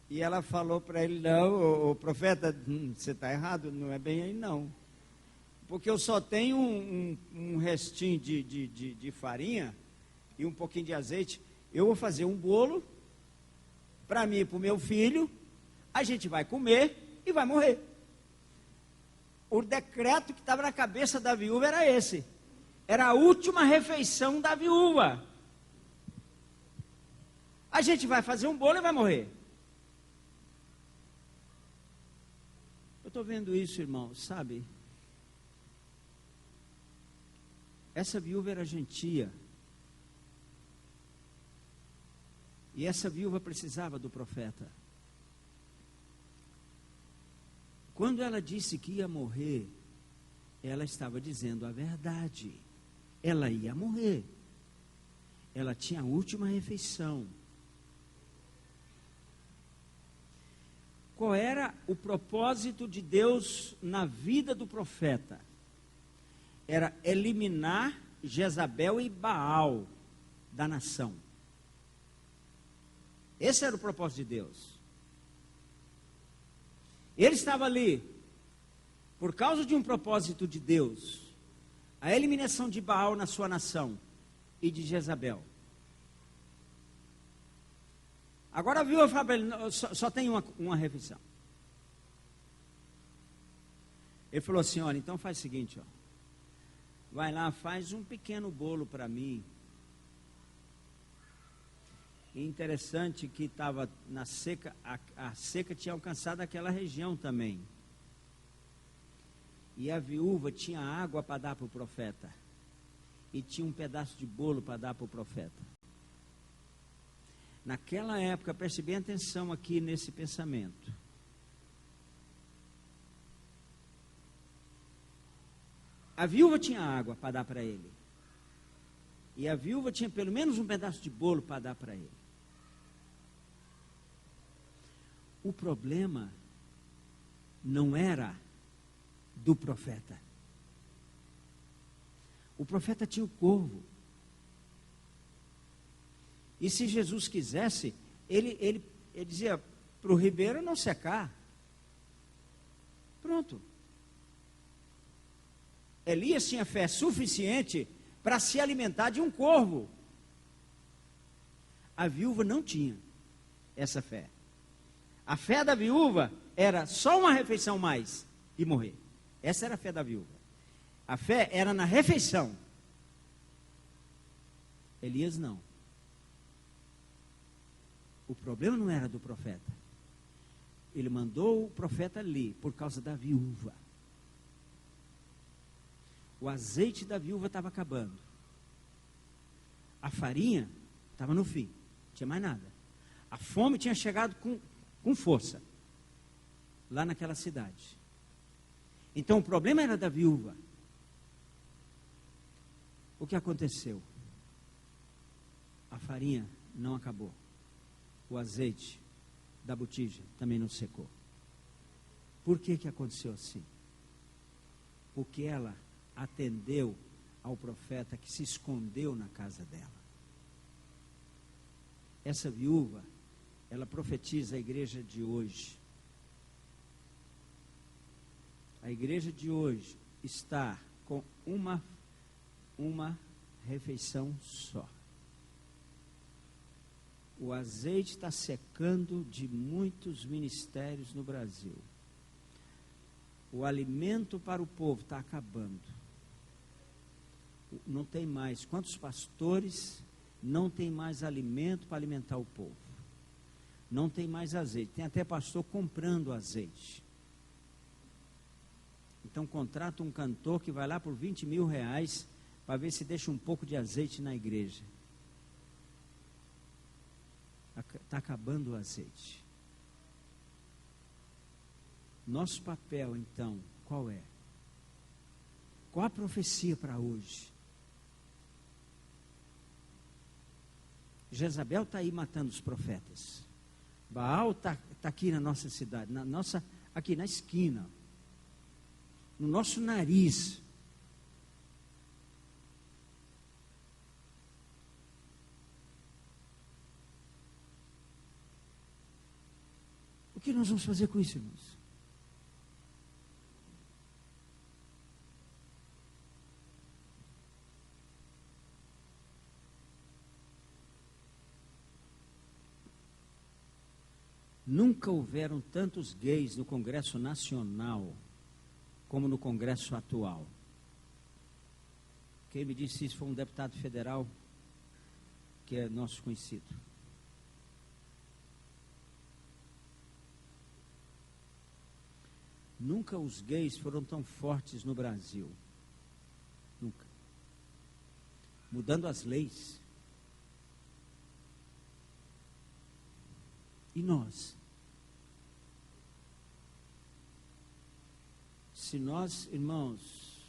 E ela falou para ele: não, o profeta, você está errado, não é bem aí não. Porque eu só tenho um restinho de farinha e um pouquinho de azeite. Eu vou fazer um bolo para mim e para o meu filho, a gente vai comer e vai morrer. O decreto que estava na cabeça da viúva era esse. Era a última refeição da viúva. A gente vai fazer um bolo e vai morrer. Eu estou vendo isso, irmão, sabe? Essa viúva era gentia. E essa viúva precisava do profeta. Quando ela disse que ia morrer, ela estava dizendo a verdade. Ela ia morrer. Ela tinha a última refeição. Qual era o propósito de Deus na vida do profeta? Era eliminar Jezabel e Baal da nação. Esse era o propósito de Deus. Ele estava ali por causa de um propósito de Deus, a eliminação de Baal na sua nação e de Jezabel. Agora a viúva fala para ele: só tem uma refeição. Ele falou assim: olha, então faz o seguinte, ó, vai lá, faz um pequeno bolo para mim. E interessante que estava na seca, a seca tinha alcançado aquela região também. E a viúva tinha água para dar para o profeta. E tinha um pedaço de bolo para dar para o profeta. Naquela época, preste bem atenção aqui nesse pensamento. A viúva tinha água para dar para ele. E a viúva tinha pelo menos um pedaço de bolo para dar para ele. O problema não era do profeta. O profeta tinha o corvo. E se Jesus quisesse, ele dizia para o ribeiro não secar. Pronto. Elias tinha fé suficiente para se alimentar de um corvo. A viúva não tinha essa fé. A fé da viúva era só uma refeição mais e morrer. Essa era a fé da viúva. A fé era na refeição. Elias não. O problema não era do profeta. Ele mandou o profeta ali por causa da viúva. O azeite da viúva estava acabando. A farinha estava no fim. Não tinha mais nada. A fome tinha chegado com força lá naquela cidade. Então o problema era da viúva. O que aconteceu? A farinha não acabou. O azeite da botija também não secou. Por que aconteceu assim? Porque ela atendeu ao profeta que se escondeu na casa dela. Essa viúva, ela profetiza a igreja de hoje. A igreja de hoje está com uma refeição só. O azeite está secando de muitos ministérios no Brasil. O alimento para o povo está acabando. Não tem mais. Quantos pastores não tem mais alimento para alimentar o povo? Não tem mais azeite. Tem até pastor comprando azeite. Então contrata um cantor que vai lá por 20 mil reais para ver se deixa um pouco de azeite na igreja. Está acabando o azeite. Nosso papel, então, qual é? Qual a profecia para hoje? Jezabel está aí matando os profetas. Baal está aqui na nossa cidade, aqui na esquina, no nosso nariz. que nós vamos fazer com isso, irmãos? Nunca houveram tantos gays no Congresso Nacional como no Congresso atual. Quem me disse isso foi um deputado federal que é nosso conhecido. Nunca os gays foram tão fortes no Brasil. Nunca. Mudando as leis. E nós? Se nós, irmãos,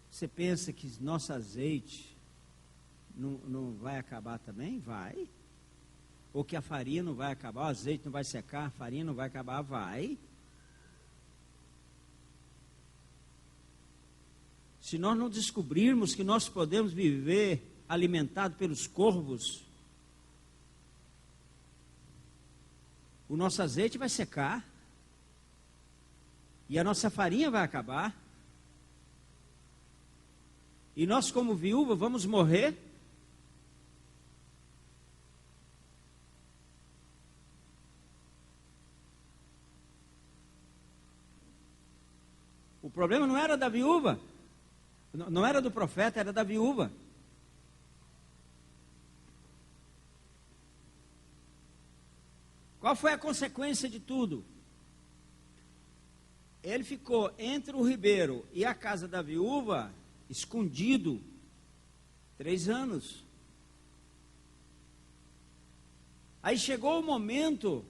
você pensa que nosso azeite não vai acabar também? Vai. Ou que a farinha não vai acabar, o azeite não vai secar, a farinha não vai acabar? Vai. Se nós não descobrirmos que nós podemos viver alimentado pelos corvos, o nosso azeite vai secar. E a nossa farinha vai acabar. E nós, como viúva, vamos morrer. O problema não era da viúva. Não era do profeta, era da viúva. Qual foi a consequência de tudo? Ele ficou entre o ribeiro e a casa da viúva, escondido, 3 anos. Aí chegou o momento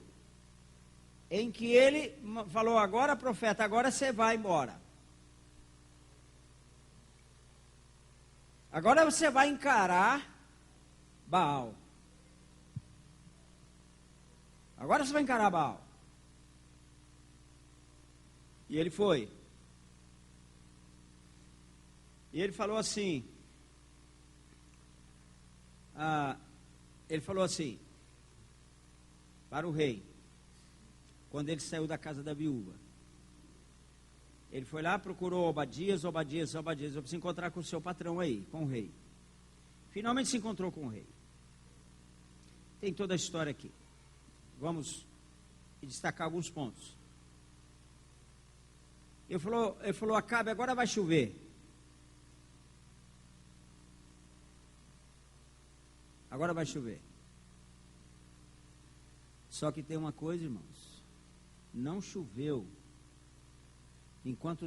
em que ele falou: agora, profeta, agora você vai embora. Agora você vai encarar Baal. Agora você vai encarar Baal. E ele foi. E ele falou assim, para o rei, quando ele saiu da casa da viúva. Ele foi lá, procurou Obadias, eu preciso encontrar com o seu patrão aí, com o rei. Finalmente se encontrou com o rei. Tem toda a história aqui. Vamos destacar alguns pontos. Ele falou, Acabe, agora vai chover. Agora vai chover. Só que tem uma coisa, irmãos. Não choveu enquanto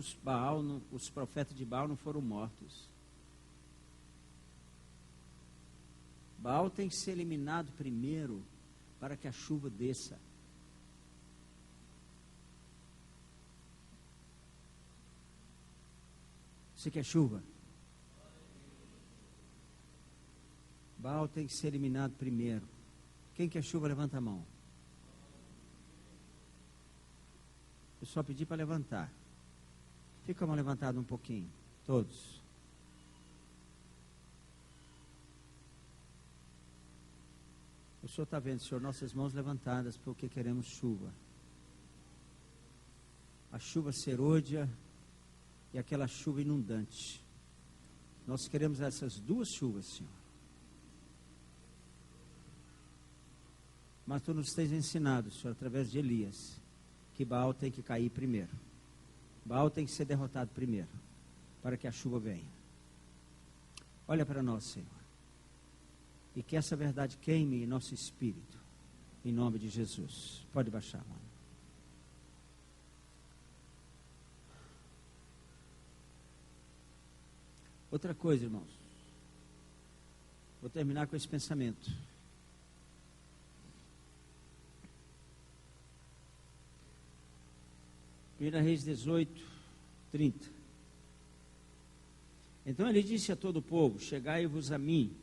os profetas de Baal não foram mortos. Baal tem que ser eliminado primeiro para que a chuva desça. Você quer chuva? Baal tem que ser eliminado primeiro. Quem quer chuva, levanta a mão. Eu só pedi para levantar. Fica a mão levantada um pouquinho. Todos. O senhor está vendo, senhor, nossas mãos levantadas porque queremos chuva. A chuva serôdia e aquela chuva inundante. Nós queremos essas duas chuvas, Senhor. Mas tu nos tens ensinado, Senhor, através de Elias, que Baal tem que cair primeiro. Baal tem que ser derrotado primeiro, para que a chuva venha. Olha para nós, Senhor. E que essa verdade queime em nosso espírito, em nome de Jesus. Pode baixar a mão. Outra coisa, irmãos. Vou terminar com esse pensamento. Reis 18, 30. Então ele disse a todo o povo: chegai-vos a mim.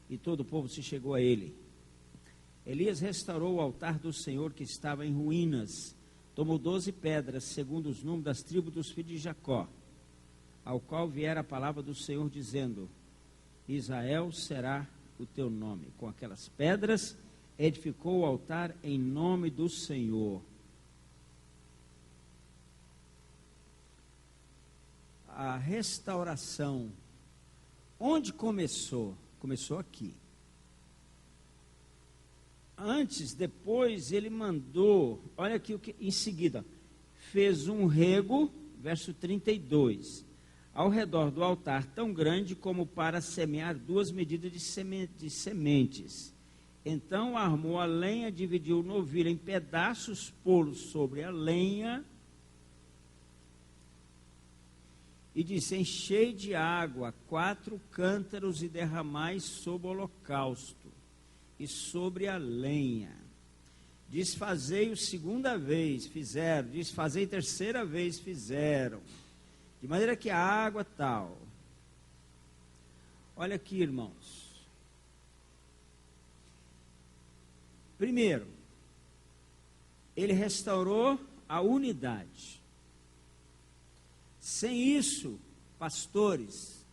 E todo o povo se chegou a ele. Elias restaurou o altar do Senhor que estava em ruínas. Tomou 12 pedras, segundo os números das tribos dos filhos de Jacó, ao qual viera a palavra do Senhor, dizendo: Israel será o teu nome. Com aquelas pedras edificou o altar em nome do Senhor. a restauração, onde começou? Começou aqui. Antes, depois, ele mandou, olha aqui o que em seguida, fez um rego, verso 32, ao redor do altar tão grande como para semear 2 medidas de sementes. Então armou a lenha, dividiu o novilho em pedaços, pô-lo sobre a lenha, e disse: enchei de água 4 cântaros e derramai sobre o holocausto e sobre a lenha. Desfazei-o segunda vez, fizeram. Desfazei terceira vez, fizeram. De maneira que a água tal. Olha aqui, irmãos. Primeiro, ele restaurou a unidade. Sem isso, pastores,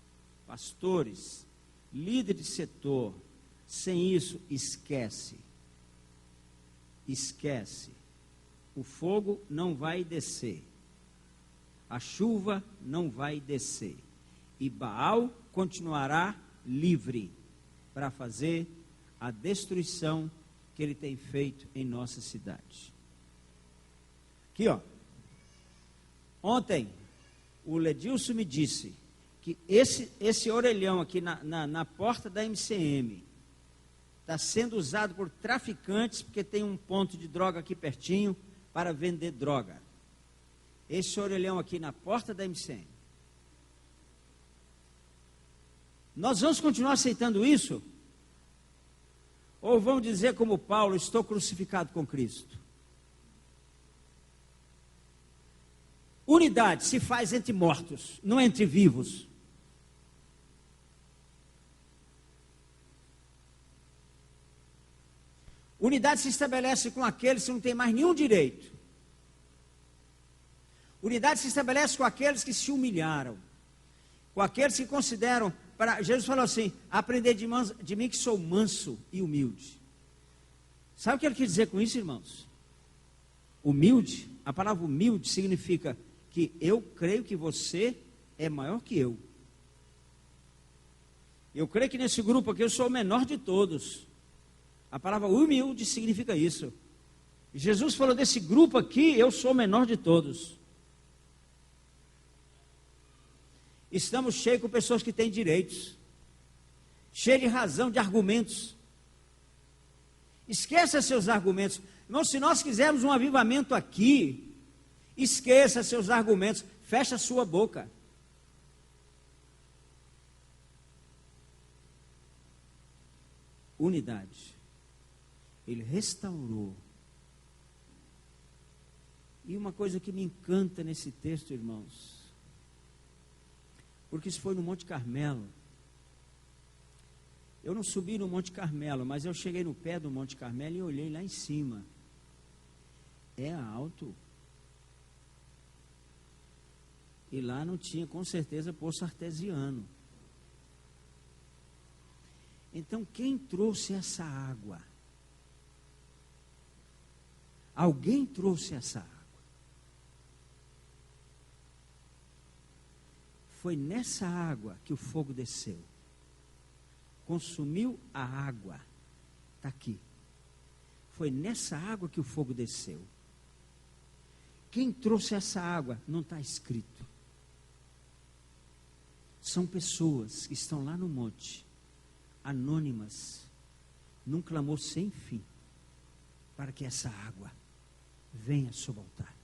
líderes de setor, sem isso, esquece. O fogo não vai descer. A chuva não vai descer. E Baal continuará livre para fazer a destruição que ele tem feito em nossa cidade. Aqui, ó. Ontem, o Ledilson me disse que esse orelhão aqui na porta da MCM está sendo usado por traficantes, porque tem um ponto de droga aqui pertinho para vender droga. Esse orelhão aqui na porta da MCM. Nós vamos continuar aceitando isso? Ou vamos dizer como Paulo, estou crucificado com Cristo? Unidade se faz entre mortos, não entre vivos. Unidade se estabelece com aqueles que não têm mais nenhum direito. Unidade se estabelece com aqueles que se humilharam, com aqueles que consideram, Jesus falou assim: aprender de mim que sou manso e humilde. Sabe o que ele quer dizer com isso, irmãos? Humilde, a palavra humilde significa que eu creio que você é maior que eu. Eu creio que nesse grupo aqui eu sou o menor de todos. A palavra humilde significa isso. Jesus falou: desse grupo aqui eu sou o menor de todos. Estamos cheios com pessoas que têm direitos, cheios de razão, de argumentos. Esqueça seus argumentos. Irmão, se nós quisermos um avivamento aqui, esqueça seus argumentos, feche a sua boca. Unidade. Ele restaurou. E uma coisa que me encanta nesse texto, irmãos, porque isso foi no Monte Carmelo. Eu não subi no Monte Carmelo, mas eu cheguei no pé do Monte Carmelo e olhei lá em cima. É alto. E lá não tinha, com certeza, poço artesiano. Então, quem trouxe essa água? Alguém trouxe essa água. Foi nessa água que o fogo desceu. Consumiu a água. Está aqui. Foi nessa água que o fogo desceu. Quem trouxe essa água? Não está escrito. São pessoas que estão lá no monte, anônimas, num clamor sem fim, para que essa água venha sobre o altar.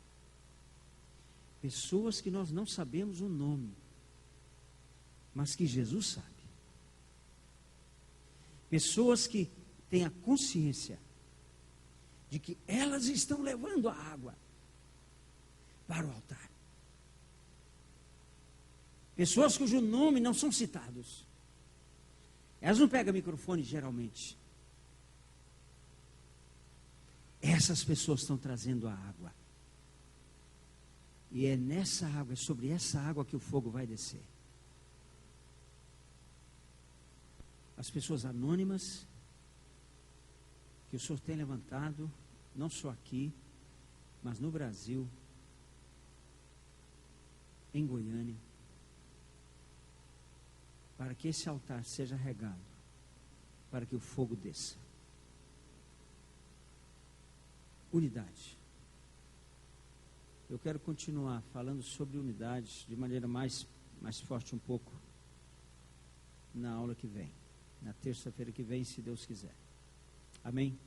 Pessoas que nós não sabemos o nome, mas que Jesus sabe. Pessoas que têm a consciência de que elas estão levando a água para o altar. Pessoas cujo nome não são citados. Elas não pegam microfone geralmente. Essas pessoas estão trazendo a água. E é nessa água, é sobre essa água que o fogo vai descer. As pessoas anônimas que o Senhor tem levantado, não só aqui, mas no Brasil, em Goiânia, para que esse altar seja regado, para que o fogo desça. Unidade. Eu quero continuar falando sobre unidade de maneira mais forte um pouco na aula que vem, na terça-feira que vem, se Deus quiser. Amém?